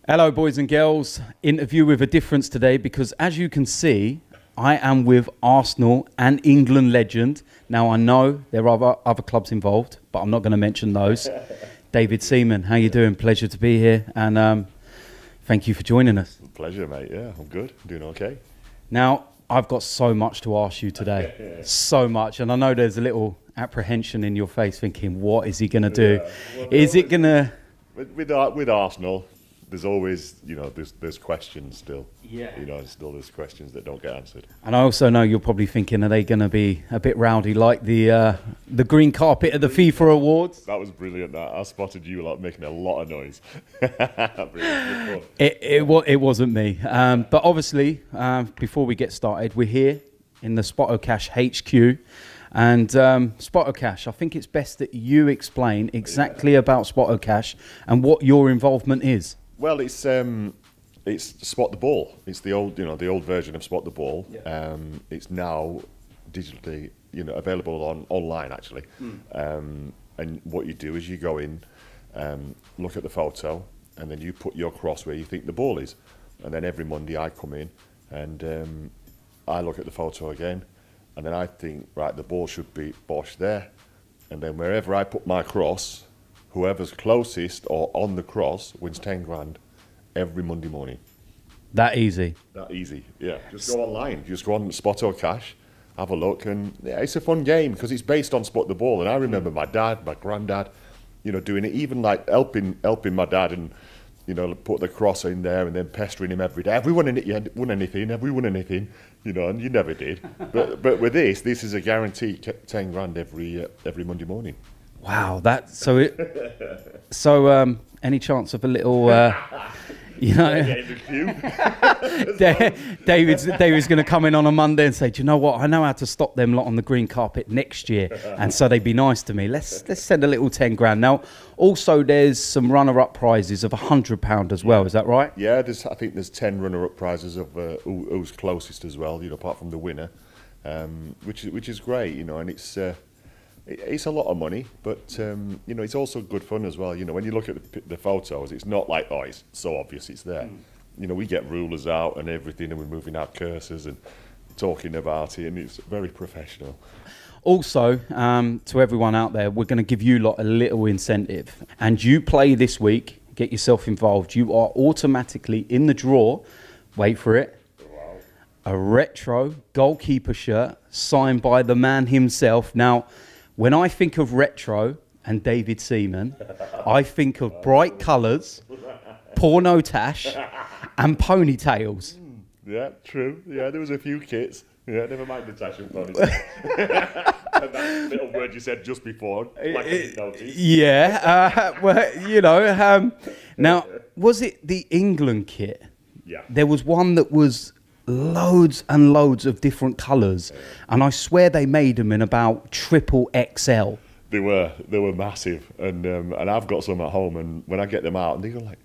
Hello, boys and girls. Interview with a difference today because, as you can see, I am with Arsenal and England legend. Now, I know there are other clubs involved, but I'm not going to mention those. David Seaman, how you doing? Pleasure to be here, and thank you for joining us. Pleasure, mate. Yeah, I'm good. I'm doing okay. Now, I've got so much to ask you today. So much. And I know there's a little apprehension in your face thinking, what is he going to do? Well, is it going to... With Arsenal, there's always, there's questions still. Yeah. There's questions that don't get answered. And I also know you're probably thinking, are they going to be a bit rowdy like the green carpet at the FIFA Awards? That was brilliant. I spotted you making a lot of noise. It wasn't me. But obviously, before we get started, we're here in the Spotocash HQ. And Spotocash, I think it's best that you explain exactly about Spotocash and what your involvement is. Well, it's Spot the Ball. It's the old version of Spot the Ball. Yeah. It's now digitally, available online actually. And what you do is you go in, look at the photo, and then you put your cross where you think the ball is. And then every Monday I come in and I look at the photo again, and then I think, right, the ball should be bosh there. And then wherever I put my cross, whoever's closest or on the cross wins 10 grand every Monday morning. That easy? That easy, yeah. Just go online. Just go on Spotocash, have a look, and yeah, it's a fun game because it's based on Spot the Ball. And I remember my dad, my granddad, doing it, even like helping my dad and, put the cross in there and then pestering him every day. Have we won anything? Have we won anything? And you never did. But with this is a guaranteed 10 grand every Monday morning. Wow, so any chance of a little, David's going to come in on a Monday and say, do you know what? I know how to stop them lot on the green carpet next year, and so they'd be nice to me. Let's send a little 10 grand. Now, also there's some runner-up prizes of £100 as well. Is that right? Yeah, I think there's 10 runner-up prizes of who's closest as well. Apart from the winner, which is great. And it's a lot of money, but it's also good fun as well. When you look at the photos, it's not like, oh, it's so obvious it's there. We get rulers out and everything, and we're moving our cursors and talking about it, and it's very professional. Also, to everyone out there, we're going to give you lot a little incentive, and you play this week, get yourself involved. You are automatically in the draw. Wait for it. Wow. A retro goalkeeper shirt signed by the man himself. Now, when I think of retro and David Seaman, I think of bright colours, porno tash, and ponytails. Yeah, true. Yeah, there was a few kits. Yeah, never mind the tash and ponytails. And that little word you said just before, like I didn't notice. Yeah, now, was it the England kit? Yeah. There was one that was loads and loads of different colours, and I swear they made them in about XXL. They were massive, and I've got some at home, and when I get them out, and they go like,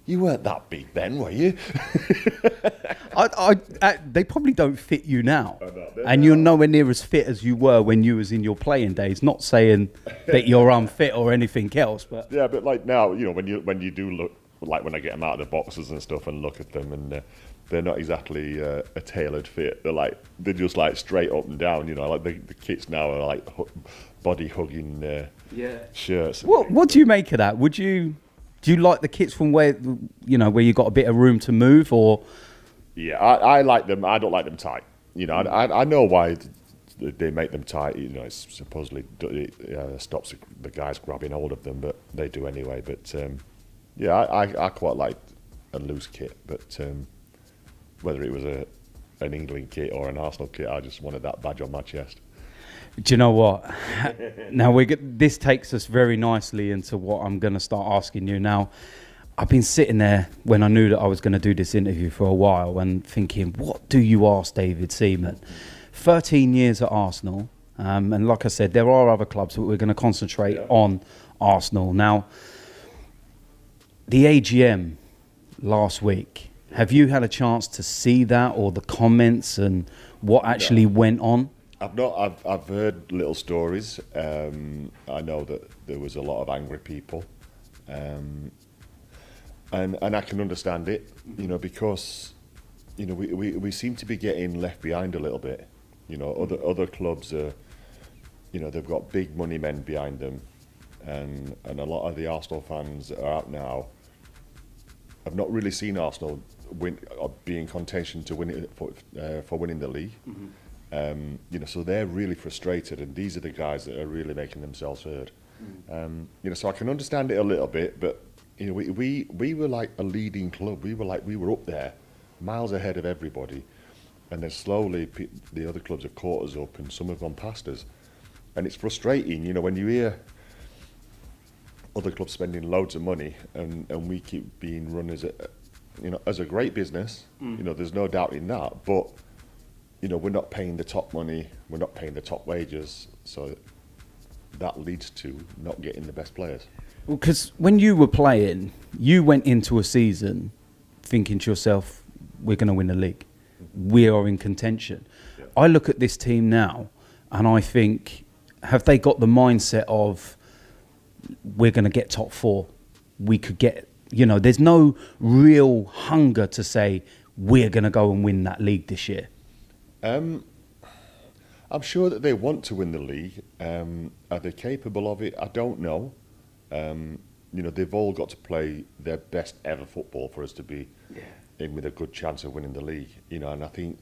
"You weren't that big then, were you?" They probably don't fit you now, and you're nowhere near as fit as you were when you was in your playing days. Not saying that you're unfit or anything else, but yeah, but like now, when you do look, like when I get them out of the boxes and stuff and look at them, and they're not exactly a tailored fit. They're just like straight up and down. Like the kits now are like body hugging shirts. What do you make of that? Do you like the kits from where you got a bit of room to move, or? Yeah, I like them. I don't like them tight. I know why they make them tight. It's supposedly stops the guys grabbing hold of them, but they do anyway. But yeah, I quite like a loose kit, but. Whether it was an England kit or an Arsenal kit, I just wanted that badge on my chest. Do you know what? Now this takes us very nicely into what I'm going to start asking you now. I've been sitting there when I knew that I was going to do this interview for a while and thinking, what do you ask David Seaman? 13 years at Arsenal, and like I said, there are other clubs, but we're going to concentrate on Arsenal. Now, the AGM last week. Have you had a chance to see that, or the comments and what actually went on? I've not. I've heard little stories. I know that there was a lot of angry people. and I can understand it, you know, because, you know, we seem to be getting left behind a little bit. You know, other clubs are, you know, they've got big money men behind them, and a lot of the Arsenal fans that are out now have not really seen Arsenal win or be in contention to win it for winning the league. You know, so they're really frustrated, and these are the guys that are really making themselves heard. You know, so I can understand it a little bit, but you know, we were like a leading club. We were up there, miles ahead of everybody, and then slowly the other clubs have caught us up, and some have gone past us, and it's frustrating. You know, when you hear other clubs spending loads of money, and we keep being run as a, you know, as a great business. You know, there's no doubt in that, but you know, we're not paying the top money, we're not paying the top wages, so that leads to not getting the best players. Well, because when you were playing, you went into a season thinking to yourself, we're going to win the league. We are in contention. Yeah. I look at this team now and I think, have they got the mindset of, we're going to get top four? We could get, you know, there's no real hunger to say, we're going to go and win that league this year. I'm sure that they want to win the league. Are they capable of it? I don't know. You know, they've all got to play their best ever football for us to be in with a good chance of winning the league. You know, and I think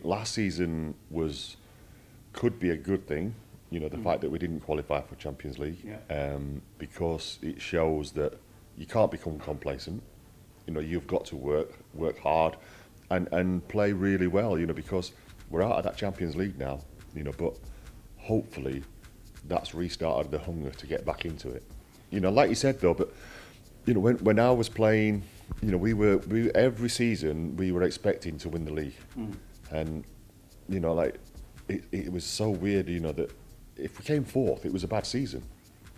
last season could be a good thing. You know, the fact that we didn't qualify for Champions League, because it shows that you can't become complacent. You know, you've got to work hard, and play really well. You know, because we're out of that Champions League now. You know, but hopefully that's restarted the hunger to get back into it. You know, like you said though, but you know, when I was playing, you know, we every season we were expecting to win the league, and you know, like it was so weird. You know, that if we came fourth, it was a bad season.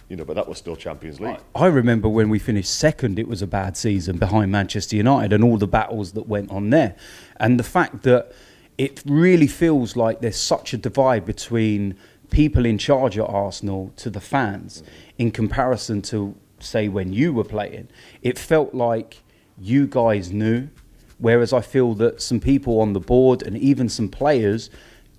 You know, but that was still Champions League. I remember when we finished second, it was a bad season behind Manchester United and all the battles that went on there. And the fact that it really feels like there's such a divide between people in charge at Arsenal to the fans in comparison to, say, when you were playing. It felt like you guys knew, whereas I feel that some people on the board and even some players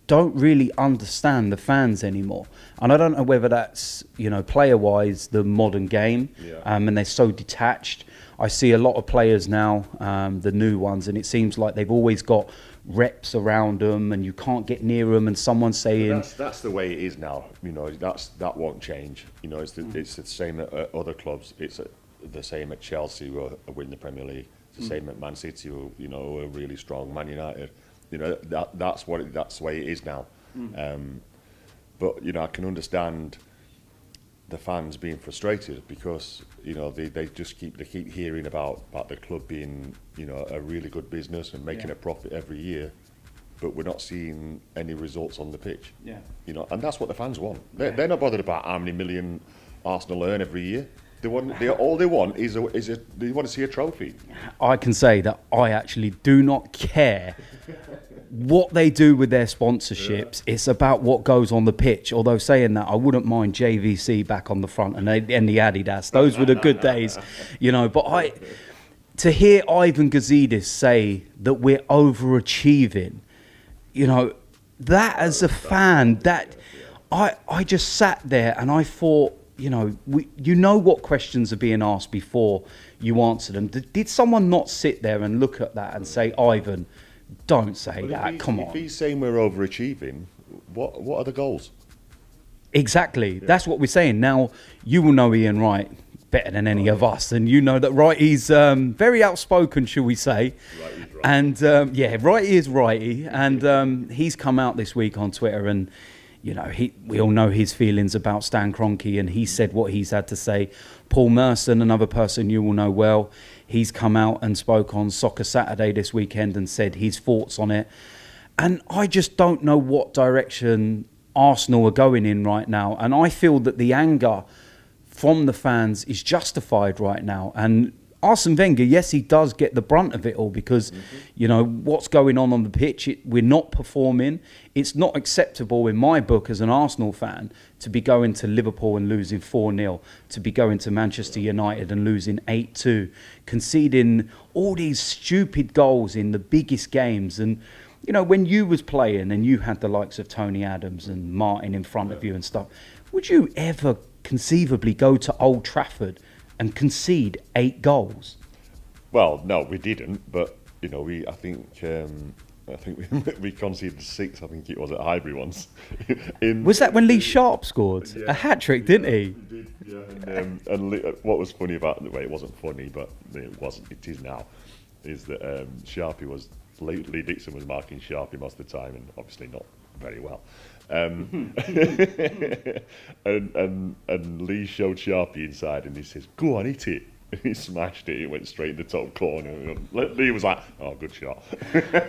don't really understand the fans anymore. And I don't know whether that's, you know, player-wise, the modern game, and they're so detached. I see a lot of players now, the new ones, and it seems like they've always got reps around them, and you can't get near them, and someone's saying... That's the way it is now. You know, that won't change. You know, it's the same at other clubs. It's the same at Chelsea, who win the Premier League. It's the same at Man City, who, you know, are really strong. Man United. You know, that's the way it is now. But you know, I can understand the fans being frustrated because, you know, they keep hearing about the club being, you know, a really good business and making a profit every year, but we're not seeing any results on the pitch. You know, and that's what the fans want. They're not bothered about how many million Arsenal earn every year. All they want is they want to see a trophy. I can say that I actually do not care what they do with their sponsorships. It's about what goes on the pitch. Although saying that, I wouldn't mind JVC back on the front and the Adidas. Those were the good days, you know. But to hear Ivan Gazidis say that we're overachieving, you know, that as a fan, that I just sat there and I thought, you know, you know what questions are being asked before you answer them. Did someone not sit there and look at that and say, Ivan, don't say that, come on. If he's saying we're overachieving, what are the goals? Exactly, that's what we're saying. Now, you will know Ian Wright better than any of us, and you know that Wrighty's very outspoken, shall we say. Righty's right. And yeah, Wrighty is righty, and he's come out this week on Twitter and, you know, we all know his feelings about Stan Kroenke, and he said what he's had to say. Paul Merson, another person you will know well, he's come out and spoke on Soccer Saturday this weekend and said his thoughts on it. And I just don't know what direction Arsenal are going in right now. And I feel that the anger from the fans is justified right now. And Arsene Wenger, yes, he does get the brunt of it all because, you know, what's going on the pitch, we're not performing. It's not acceptable in my book as an Arsenal fan to be going to Liverpool and losing 4-0, to be going to Manchester United and losing 8-2, conceding all these stupid goals in the biggest games. And, you know, when you was playing and you had the likes of Tony Adams and Martin in front of you and stuff, would you ever conceivably go to Old Trafford and concede 8 goals? Well, no, we didn't. But you know, I think we conceded 6. I think it was at Highbury once. Was that when Lee Sharp scored a hat trick? Didn't he? He did, yeah. And what was funny about the way it wasn't funny, but it wasn't. It is now. Is that Sharpie was Lee Dixon was marking Sharpie most of the time, and obviously not very well. And Lee showed Sharpie inside, and he says, "Go on, hit it." And he smashed it. It went straight in the top corner. And Lee was like, "Oh, good shot."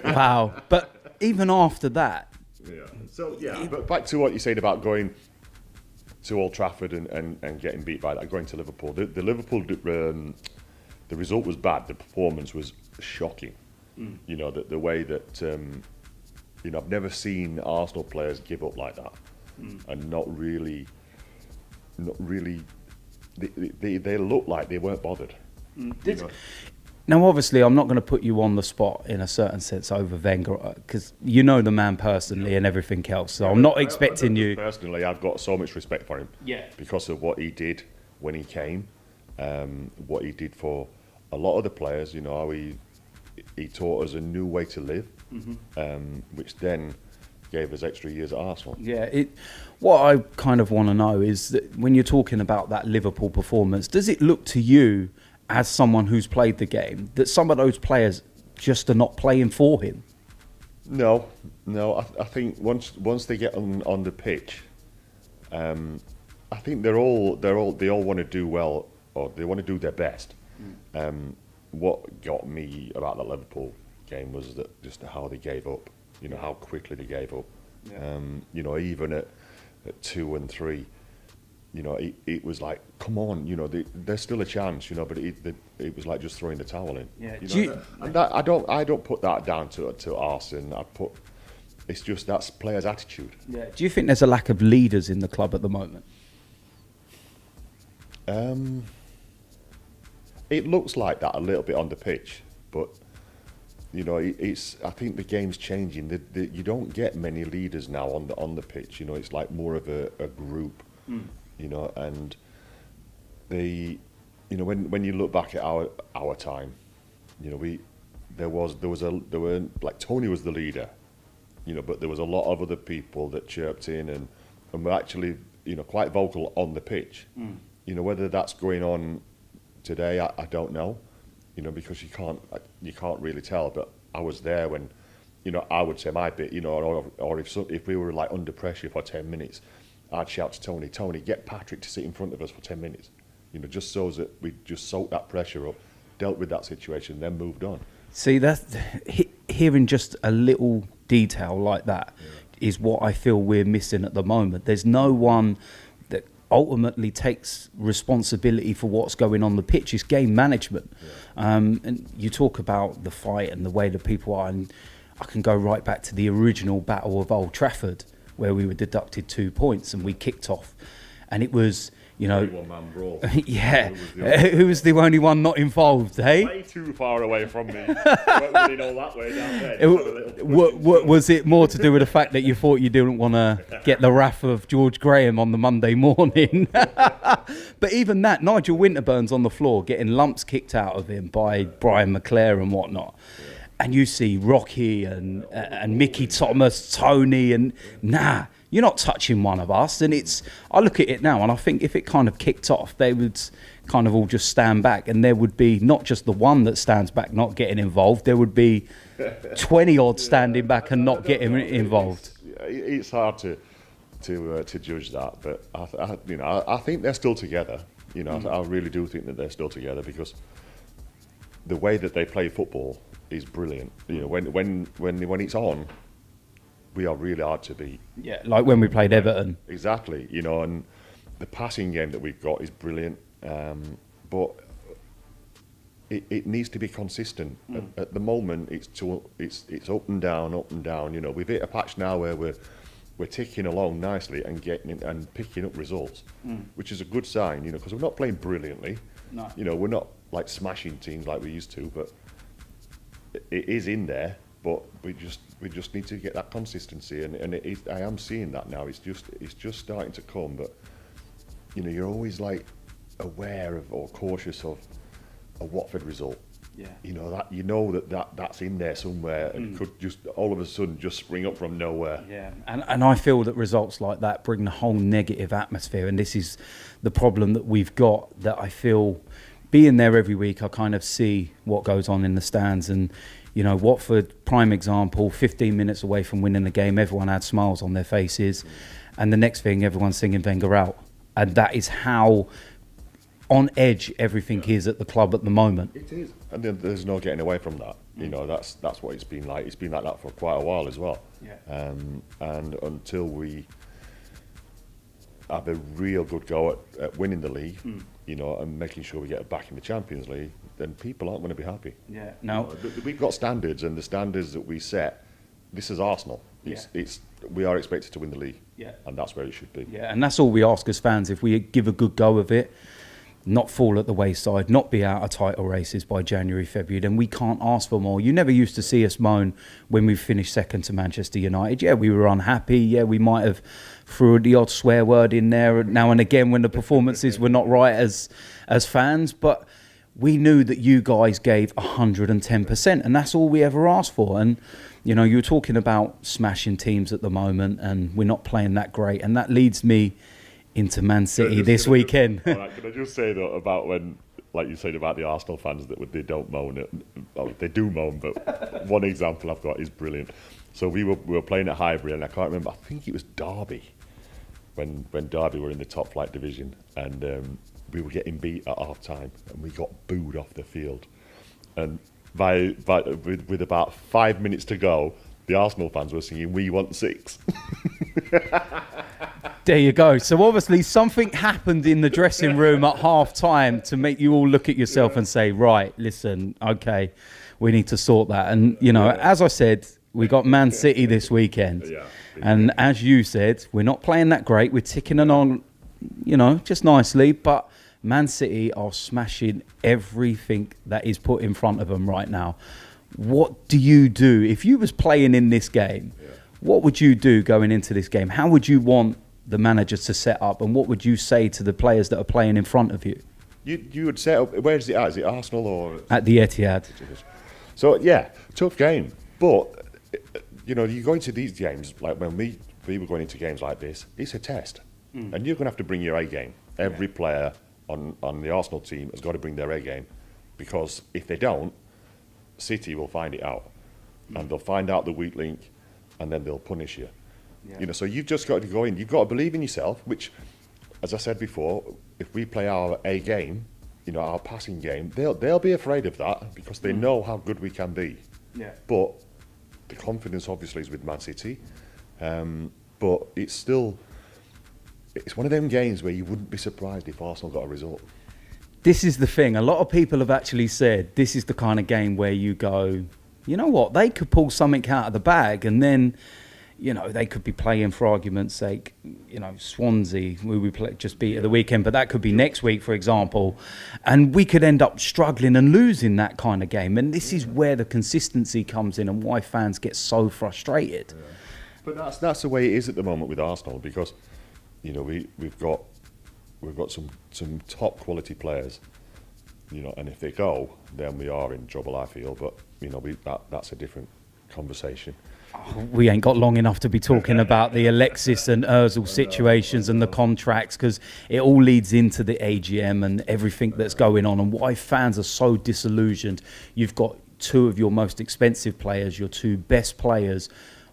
Wow! But even after that, yeah. So yeah. But back to what you said about going to Old Trafford and getting beat by that, going to Liverpool. The Liverpool, the result was bad. The performance was shocking. You know, the way that. You know, I've never seen Arsenal players give up like that, and not really. They look like they weren't bothered. You know? Now, obviously, I'm not going to put you on the spot in a certain sense over Wenger because you know the man personally and everything else. So I'm not expecting you. Personally, I've got so much respect for him. Yeah. Because of what he did when he came, what he did for a lot of the players. You know, how he taught us a new way to live, which then gave us extra years at Arsenal. Yeah, what I kind of want to know is that when you're talking about that Liverpool performance, does it look to you, as someone who's played the game, that some of those players just are not playing for him? No. I think once they get on the pitch, I think they all want to do well, or they want to do their best. What got me about that Liverpool game was that just how they gave up. You know, how quickly they gave up. Yeah. You know, even at 2 and 3, you know, it was like, come on, you know, there's still a chance, you know, but it was like just throwing the towel in. Yeah. You know, I don't put that down to Arsene. It's just that's players' attitude. Yeah. Do you think there's a lack of leaders in the club at the moment? It looks like that a little bit on the pitch, but you know, I think the game's changing. You don't get many leaders now on the pitch. You know, it's like more of a group. You know, and you know, when you look back at our time, you know, there were like Tony was the leader, you know, but there was a lot of other people that chirped in and were actually, you know, quite vocal on the pitch. You know, whether that's going on today, I don't know. You know, because you can't really tell. But I was there when, you know, I would say my bit. You know, or if we were like under pressure for 10 minutes. I'd shout to Tony, get Patrick to sit in front of us for 10 minutes. You know, just so that we just soaked that pressure up, dealt with that situation, then moved on. See, that's hearing just a little detail like that is what I feel we're missing at the moment. There's no one that ultimately takes responsibility for what's going on the pitch. It's game management. And you talk about the fight and the way that people are, and I can go right back to the original Battle of Old Trafford, where we were deducted 2 points and we kicked off, and it was, you know, one-man brawl. Yeah, who was the only one not involved? Hey, way too far away from me. Went all that way down there. Was it more to do with the fact that you thought you didn't want to get the wrath of George Graham on the Monday morning? But even that, Nigel Winterburn's on the floor getting lumps kicked out of him by Brian McClare and whatnot. And you see Rocky and Mickey Thomas, Tony, and nah, you're not touching one of us. And I look at it now, and I think if it kind of kicked off, they would kind of all just stand back, and there would be not just the one that stands back not getting involved. There would be 20 odd standing back and not getting involved. It's hard to judge that, but I think they're still together. You know, I really do think that they're still together because the way that they play football is brilliant. You know, when it's on, we are really hard to beat. Yeah, like when we played Everton. Exactly. You know, and the passing game that we've got is brilliant. But it needs to be consistent. At the moment, it's up and down, up and down. You know, we've hit a patch now where we're ticking along nicely and getting and picking up results, which is a good sign. You know, because we're not playing brilliantly. No. You know, we're not like smashing teams like we used to, but it is in there. But we just need to get that consistency, and I am seeing that now. It's just starting to come. But you know, you're always like aware of or cautious of a Watford result. Yeah. You know that's in there somewhere and could just all of a sudden just spring up from nowhere. Yeah. And I feel that results like that bring the whole negative atmosphere, and this is the problem that we've got, that I feel being there every week I kind of see what goes on in the stands. And you know, Watford, prime example, 15 minutes away from winning the game, everyone had smiles on their faces, and the next thing everyone's singing Wenger out. And that is how on edge everything is at the club at the moment. It is, and there's no getting away from that. You know, that's what it's been like. It's been like that for quite a while as well. Yeah. And until we have a real good go at winning the league, you know, and making sure we get back in the Champions League, then people aren't going to be happy. Yeah. No. You know, we've got standards, and the standards that we set. This is Arsenal. We are expected to win the league. Yeah. And that's where it should be. Yeah. And that's all we ask as fans. If we give a good go of it, not fall at the wayside, not be out of title races by January, February, then we can't ask for more. You never used to see us moan when we finished second to Manchester United. Yeah, we were unhappy. Yeah, we might have threw the odd swear word in there now and again when the performances were not right as fans. But we knew that you guys gave 110%, and that's all we ever asked for. And, you know, you were talking about smashing teams at the moment, and we're not playing that great. And that leads me into Man City this weekend. Can I just say though about when, like you said about the Arsenal fans, that they don't moan, they do moan, but one example I've got is brilliant. So we were playing at Highbury, and I can't remember, I think it was Derby, when Derby were in the top flight division, and we were getting beat at half time, and we got booed off the field. And with about 5 minutes to go, the Arsenal fans were singing "We Want 6." There you go. So obviously something happened in the dressing room at half time to make you all look at yourself and say, right, listen, okay, we need to sort that. And, you know, as I said, we got Man City this weekend. And as you said, we're not playing that great. We're ticking along, you know, just nicely. But Man City are smashing everything that is put in front of them right now. What do you do if you was playing in this game? What would you do going into this game? How would you want the managers to set up, and what would you say to the players that are playing in front of you? You would set up. Where is it at? Is it Arsenal or at the Etihad? So yeah, tough game. But you know, you go into these games like when we were going into games like this. It's a test, and you're going to have to bring your A game. Every player on the Arsenal team has got to bring their A game, because if they don't, City will find it out, and they'll find out the weak link, and then they'll punish you. You know, so you've just got to go in. You've got to believe in yourself, which, as I said before, if we play our A game, you know, our passing game, they'll be afraid of that, because they know how good we can be. Yeah. But the confidence obviously is with Man City, but it's one of them games where you wouldn't be surprised if Arsenal got a result. This is the thing. A lot of people have actually said this is the kind of game where you go, you know what, they could pull something out of the bag, and then, you know, they could be playing, for argument's sake, you know, Swansea, who we just beat at the weekend, but that could be next week, for example, and we could end up struggling and losing that kind of game. And this is where the consistency comes in, and why fans get so frustrated. But that's the way it is at the moment with Arsenal, because, you know, we've got some top quality players, you know, and if they go, then we are in trouble, I feel. But you know, that's a different conversation. We ain't got long enough to be talking about the Alexis and Ozil situations and the contracts, because it all leads into the AGM and everything that's going on, and why fans are so disillusioned. You've got two of your most expensive players, your two best players,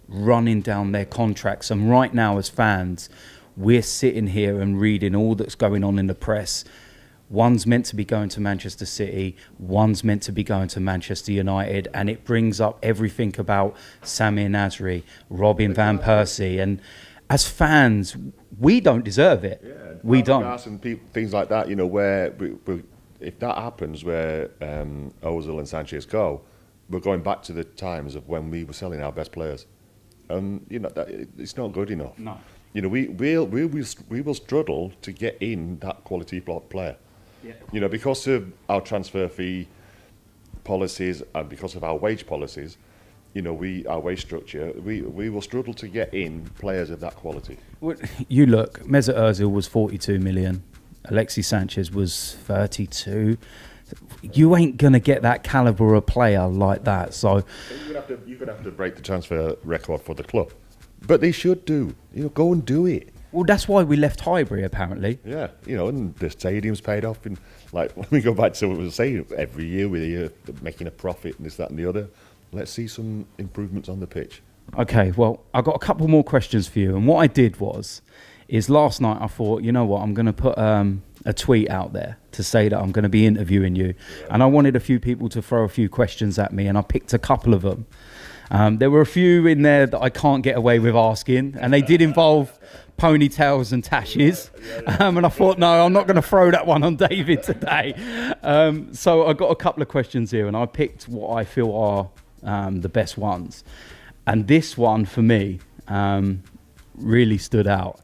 running down their contracts, and right now as fans, we're sitting here and reading all that's going on in the press. One's meant to be going to Manchester City, one's meant to be going to Manchester United, and it brings up everything about Samir Nasri, Robin van Persie, and as fans, we don't deserve it. Yeah, we don't. And things like that, you know, where if that happens where Ozil and Sanchez go, we're going back to the times of when we were selling our best players. You know, it's not good enough. No. You know, we will struggle to get in that quality player. Yeah. You know, because of our transfer fee policies and because of our wage policies, you know, our wage structure, we will struggle to get in players of that quality. Well, you look, Mesut Ozil was 42 million. Alexis Sanchez was 32. You ain't going to get that calibre of player like that. So you're going to have to break the transfer record for the club. But they should do. You know, go and do it. Well, that's why we left Highbury, apparently. Yeah, you know, and the stadium's paid off. And like, when we go back to what we were saying, every year we're making a profit and this, that and the other. Let's see some improvements on the pitch. Okay, well, I've got a couple more questions for you. And what I did is last night I thought, you know what, I'm going to put a tweet out there to say that I'm going to be interviewing you. Yeah. And I wanted a few people to throw a few questions at me, and I picked a couple of them. There were a few in there that I can't get away with asking, and they did involve ponytails and tashes. And I thought, no, I'm not going to throw that one on David today. So I got a couple of questions here, and I picked what I feel are the best ones. And this one, for me, really stood out.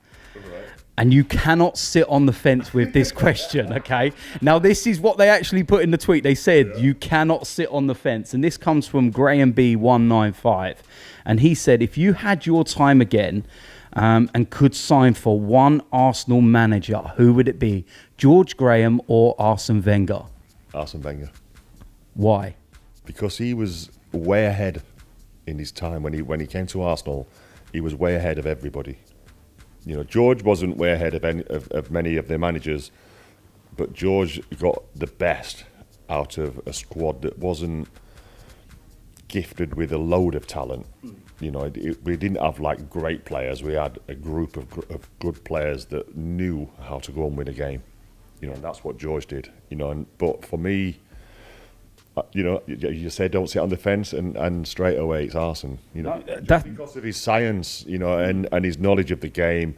And you cannot sit on the fence with this question, okay? Now, this is what they actually put in the tweet. They said, you cannot sit on the fence. And this comes from Graham B195. And he said, if you had your time again and could sign for one Arsenal manager, who would it be? George Graham or Arsene Wenger? Arsene Wenger. Why? Because he was way ahead in his time. When he came to Arsenal, he was way ahead of everybody. You know, George wasn't way ahead of many of their managers, but George got the best out of a squad that wasn't gifted with a load of talent. You know, we didn't have like great players. We had a group of good players that knew how to go and win a game. You know, and that's what George did. You know, but for me, you know, you say don't sit on the fence, and straight away it's Arsene. You know, just because of his science, you know, and his knowledge of the game,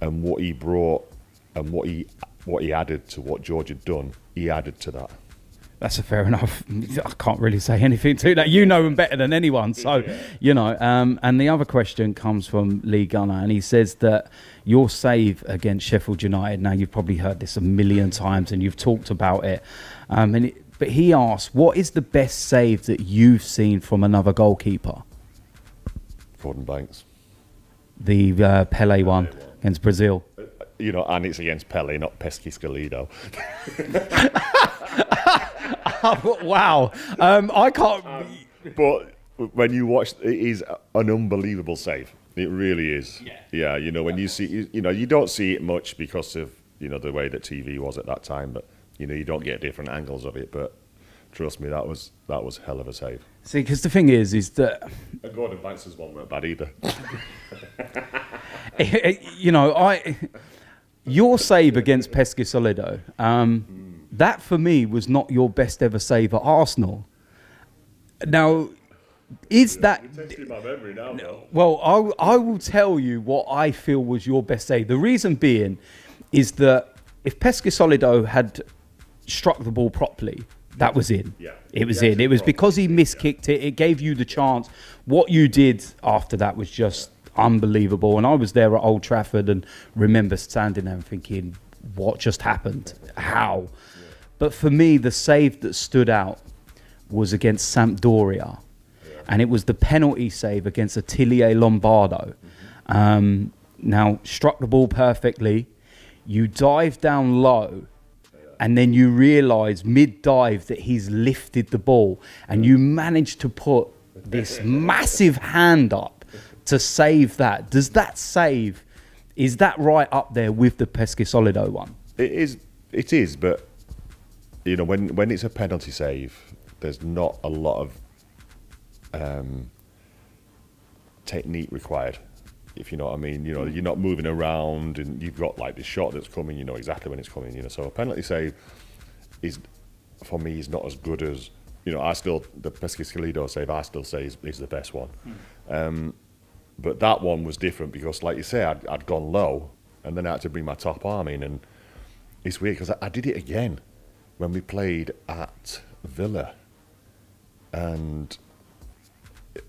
and what he brought, and what he added to what George had done. He added to that. That's a fair enough. I can't really say anything to that. You know him better than anyone, so you know. And the other question comes from Lee Gunner, and he says that your save against Sheffield United. Now you've probably heard this a million times, and you've talked about it, But he asked, what is the best save that you've seen from another goalkeeper? Gordon Banks. The Pele one against Brazil. You know, and it's against Pele, not Pesky Scalido. Wow. I can't... But when you watch, it is an unbelievable save. It really is. Yeah, you know, when you see... You know, you don't see it much because of, you know, the way that TV was at that time, but... You know, you don't get different angles of it, but trust me, that was hell of a save. See, because the thing is that... Gordon Banks' one weren't bad either. You know, your save against Pesky Solido, that for me was not your best ever save at Arsenal. Now, is that... You're testing my memory now, though. Well, I will tell you what I feel was your best save. The reason being is that if Pesky Solido had struck the ball properly, that was in. Yeah. It was in. It was because he miskicked it. It gave you the chance. What you did after that was just unbelievable. And I was there at Old Trafford and remember standing there and thinking, what just happened? How? Yeah. But for me, the save that stood out was against Sampdoria. Yeah. And it was the penalty save against Atelier Lombardo. Now, struck the ball perfectly. You dive down low, and then you realise mid-dive that he's lifted the ball, and you manage to put this massive hand up to save that. Does that save, is that right up there with the Pesky Solido one? It is, but you know, when it's a penalty save, there's not a lot of technique required. If you know what I mean, you know, you're not moving around, and you've got like the shot that's coming. You know exactly when it's coming. You know, so a penalty save is, for me, is not as good as, you know. The Pesky Scalido save, I still say is the best one. But that one was different because, like you say, I'd gone low, and then I had to bring my top arm in, and it's weird because I did it again. when we played at Villa, and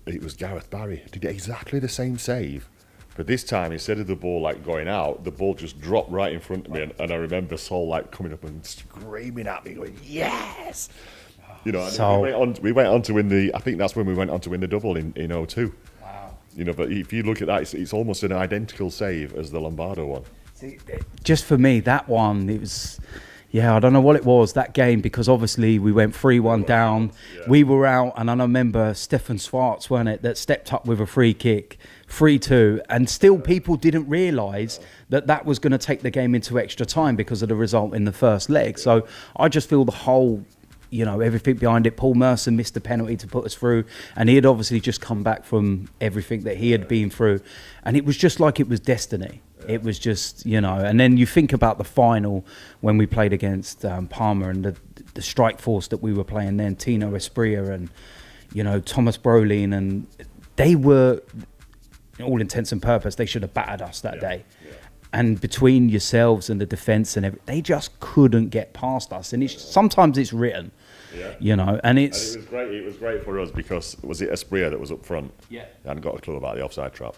it was Gareth Barry did exactly the same save, but this time instead of the ball like going out, the ball just dropped right in front of me, and I remember Sol like coming up and screaming at me, going, "Yes!" You know, and we went on to win the. I think that's when we went on to win the double in 02. Wow. You know, but if you look at that, it's almost an identical save as the Lombardo one. See, just for me, that one, it was. Yeah, I don't know what it was, that game, because obviously we went 3-1 down. Yeah. We were out, and I remember Stefan Schwarz, wasn't it, that stepped up with a free kick, 3-2, and still people didn't realise that that was going to take the game into extra time because of the result in the first leg. So I just feel the whole, you know, everything behind it. Paul Merson missed the penalty to put us through, and he had obviously just come back from everything that he had been through, and it was just like it was destiny. It was just, you know, and then you think about the final when we played against Parma, and the strike force that we were playing then, Tino Espria and, you know, Thomas Brolin, and they were, all intents and purpose, they should have battered us that day. Yeah. And between yourselves and the defence and everything, they just couldn't get past us. And sometimes it's written, you know, and it's... And it was great for us because, was it Espria that was up front? Yeah. I hadn't got a clue about the offside trap.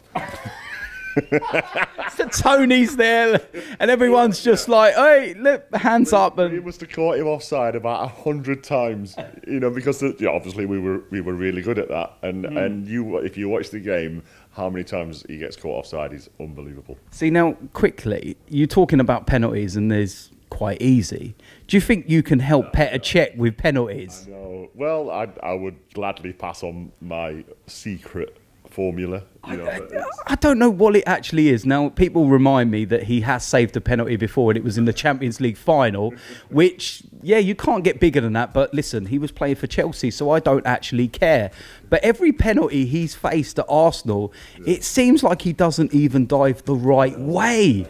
So Tony's there, and everyone's just like, "Hey, look, hands up!" And we must have caught him offside about 100 times, you know, because obviously we were really good at that. And if you watch the game, how many times he gets caught offside is unbelievable. See, now quickly, you're talking about penalties, and there's quite easy. Do you think you can help Petr Cech with penalties? I know. Well, I would gladly pass on my secret formula. You know, I don't know what it actually is. Now, people remind me that he has saved a penalty before, and it was in the Champions League final, which, yeah, you can't get bigger than that. But listen, he was playing for Chelsea, so I don't actually care. But every penalty he's faced at Arsenal, it seems like he doesn't even dive the right way.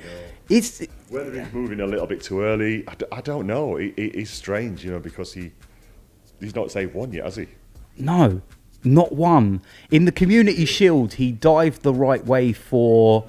It's whether he's moving a little bit too early, I don't know. It's strange, you know, because he's not saved one yet, has he? No. Not one. In the Community Shield, he dived the right way for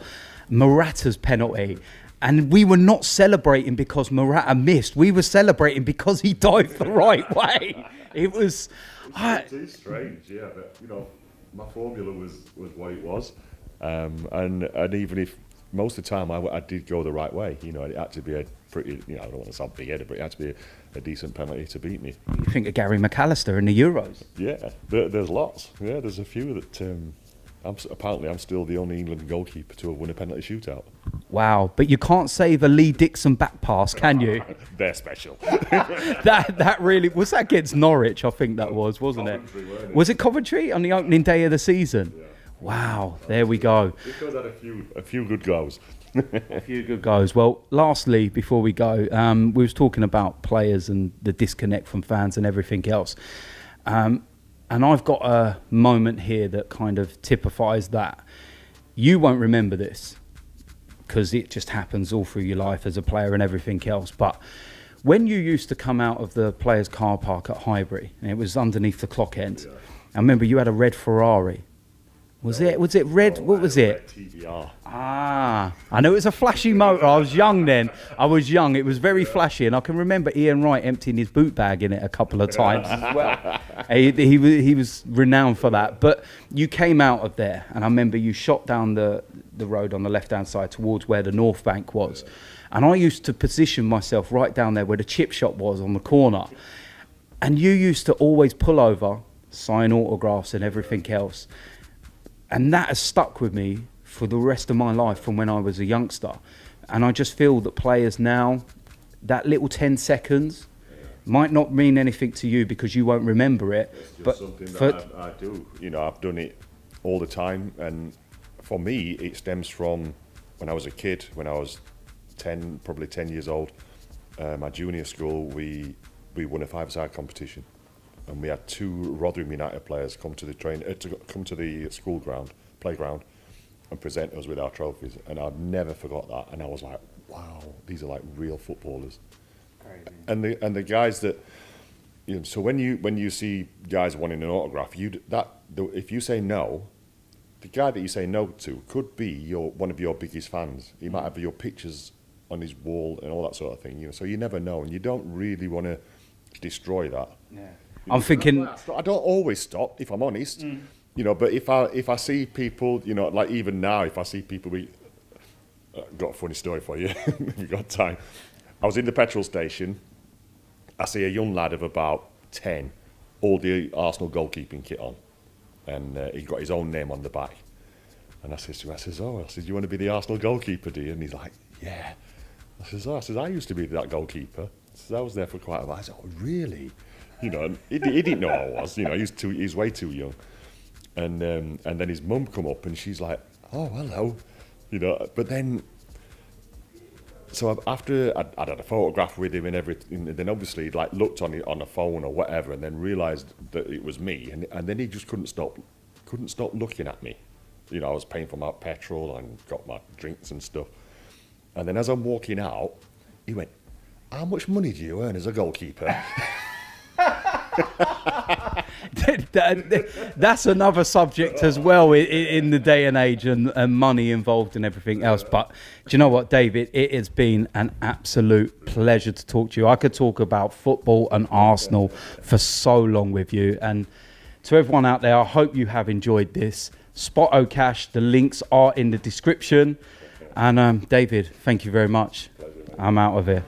Morata's penalty. And we were not celebrating because Morata missed. We were celebrating because he dived the right way. It was... It is strange, yeah. But, you know, my formula was what it was. And even if most of the time I did go the right way, you know, it had to be a pretty, you know, I don't want to sound big-headed, but it had to be a decent penalty to beat me. You think of Gary McAllister in the Euros? Yeah, there's lots. Yeah, there's a few that apparently I'm still the only England goalkeeper to have won a penalty shootout. Wow, but you can't save a Lee Dixon back pass, can you? They're special. that really was that against Norwich. I think that wasn't it? Was it Coventry on the opening day of the season? Yeah. Wow, there we go. Because had a few good goals. A few good goals. Well, lastly, before we go, we was talking about players and the disconnect from fans and everything else. And I've got a moment here that kind of typifies that. You won't remember this because it just happens all through your life as a player and everything else. But when you used to come out of the players' car park at Highbury, and it was underneath the clock end, I remember you had a red Ferrari. Was it red? What was it? TBR. Ah, I know it was a flashy motor. I was young then. I was young. It was very flashy, and I can remember Ian Wright emptying his boot bag in it a couple of times as well. He was renowned for that. But you came out of there, and I remember you shot down the road on the left-hand side towards where the North Bank was. And I used to position myself right down there where the chip shop was on the corner. And you used to always pull over, sign autographs and everything else. And that has stuck with me for the rest of my life from when I was a youngster. And I just feel that players now, that little 10 seconds might not mean anything to you because you won't remember it. It's just something that I do. You know, I've done it all the time. And for me, it stems from when I was a kid, when I was probably 10 years old. My junior school, we won a five-a-side competition. And we had two Rotherham United players come to the school playground, and present us with our trophies. And I've never forgot that. And I was like, wow, these are like real footballers. Crazy. And the guys that, you know, so when you see guys wanting an autograph, if you say no, the guy that you say no to could be one of your biggest fans. He might have your pictures on his wall and all that sort of thing. You know, so you never know, and you don't really want to destroy that. Yeah. I'm thinking. I don't always stop, if I'm honest. You know, but if I see people, you know, like even now, if I see people, got a funny story for you, if you've got time. I was in the petrol station. I see a young lad of about 10, all the Arsenal goalkeeping kit on, and he got his own name on the back. And I says to him, do you want to be the Arsenal goalkeeper, do you? And he's like, yeah. I says, I used to be that goalkeeper. I was there for quite a while. I said, oh, really? You know, and he didn't know I was. You know, he's way too young. And then his mum come up and she's like, oh, hello. You know, but then, so after I'd had a photograph with him and everything, and then obviously like looked on a phone or whatever, and then realised that it was me, and then he just couldn't stop looking at me. You know, I was paying for my petrol and got my drinks and stuff. And then as I'm walking out, he went, how much money do you earn as a goalkeeper? That's another subject as well in the day and age, and money involved and everything else. But do you know what, David? It has been an absolute pleasure to talk to you. I could talk about football and Arsenal for so long with you. And to everyone out there, I hope you have enjoyed this. Spot Cash, the links are in the description. And David, thank you very much. I'm out of here.